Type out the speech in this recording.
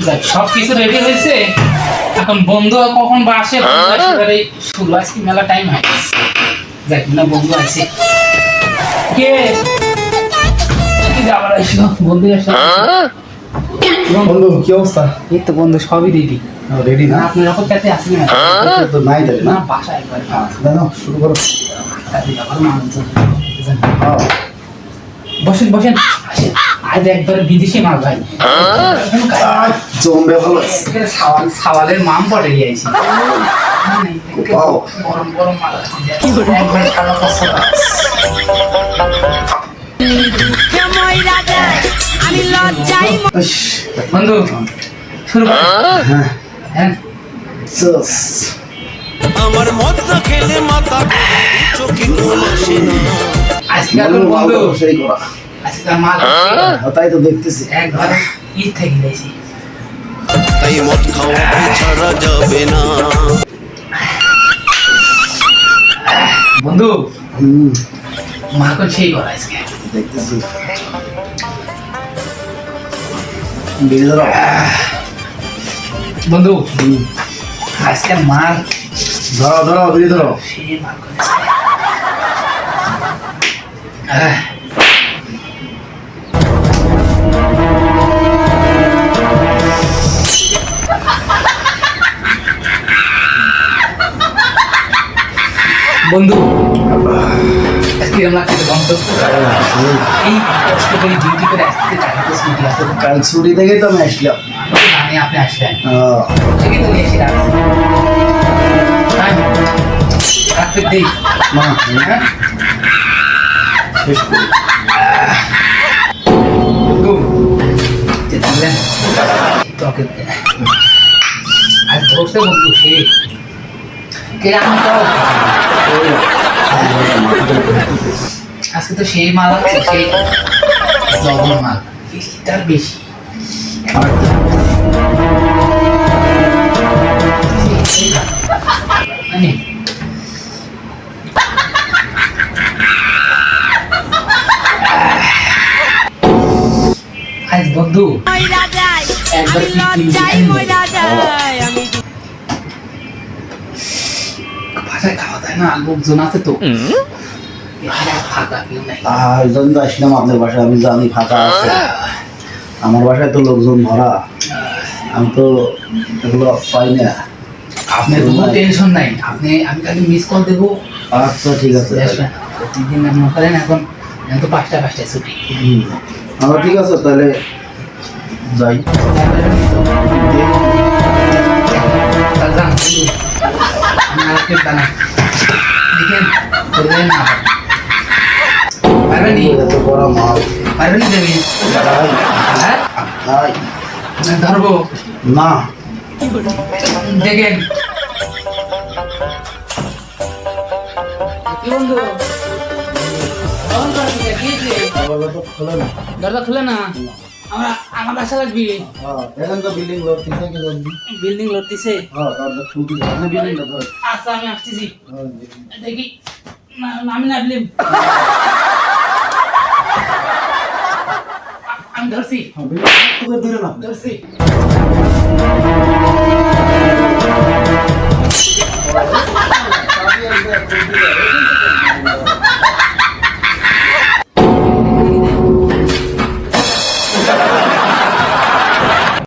যাক, সবকিছু রেডি হয়েছে। এখন বন্ধু কখন বা আসে, শুরু আজকে মেলা টাইম হয়। যাক না, বন্ধু আছে। কে কি যাবার আসলো? বন্ধু আসলো। বন্ধু কি অবস্থা? এই তো বন্ধু, সবই রেডি। রেডি না? আপনার এখন কাছে আসেন না? তো নাই তাহলে না, না? বাসায় একবার না শুরু করো। আবার মানুষজন। বসেন বসেন, আসেন। আজ একবার বিদেশি মাল ভাই, জমবে ভালো। সাওয়ালের মাম পটে গিয়েছি। গরম গরম মাল আছে, একবার খাওয়া পছন্দ। আমি লজ্জাই বন্ধু শুরু কর। হ্যাঁ হ্যাঁ, জস। আমার মদ না খেলে মাথা চোখে ঘুম আসে না। আজকাল বন্ধু, সেই করা। আজকাল মাল তাই তো দেখতেছি। একবার ঈদ থেকে গেছি। তাই মদ খাওয়া ছাড়া যাবে না। বন্ধু হুম, মাখন সেই করা আজকে। দেখতেছি। বিড়ি ধরো। বন্ধু আজকাল মাল ধরো ধরো, বিড়ি ধরো। সেই মাল করেছে। বন্ধু আজকে আমরা একটা গন্তব্য, এই কষ্ট করে ডিউটি করে আজকে টাকা ছুটি আছে। কাল ছুটি থেকে তো আমি আসলাম। জানি আপনি আসলেন, আহ, ঠিকই তো এসে রাখছি। হ্যাঁ, রাখতে দিই। না, হ্যাঁ শেষ করি। বন্ধু যে দেখলেন তোকে আজ ধরছে বন্ধু, সে কে আমি তো আজকে তো সেই মাল আছে, সেই জবর মাল, বেশিটার বেশি। মানে আজ বন্ধু ময়রা যায়, একবার আমি কি লজ্জাই কিনবি? ময়রা যায়। আমি বাসায় খাওয়া যায় না, লোকজন আছে তো, এখানে আর ফাঁকা কেউ নাই। এই জন্য তো আসলাম আপনার বাসায়। আমি জানি ফাঁকা আছে। আমার বাসায় তো লোকজন ভরা। আমি তো এগুলো পাই না। আপনার কোনো টেনশন নাই, আপনি আমি খালি মিস কল দেবো, আচ্ছা ঠিক আছে। আসবেন। প্রতিদিন মনে করেন এখন এখন তো 5টায় ছুটি। হুম, আচ্ছা ঠিক আছে তাহলে যাই। তাহলে যান বন্ধু, আমি আজকে বানাই দেখেন, করবেন না পারবেন নি? এত বড় মাল। পারবেন নি দেবেন? হ্যাঁ, নাই। ধরবো না, দেখেন। কি বন্ধু, দরজা খুলে না, আমার বাসা লাগবি। এখন তো বিল্ডিং লোড দিছে কি জলদি? বিল্ডিং লোড দিছে। তারপর ছুটি আপনি বিল্ডিং লোড ধরে। আচ্ছা আমি আসতেছি, দেখি আমি না বিলিম। আমি ধরছি ধরে না। ধরছি।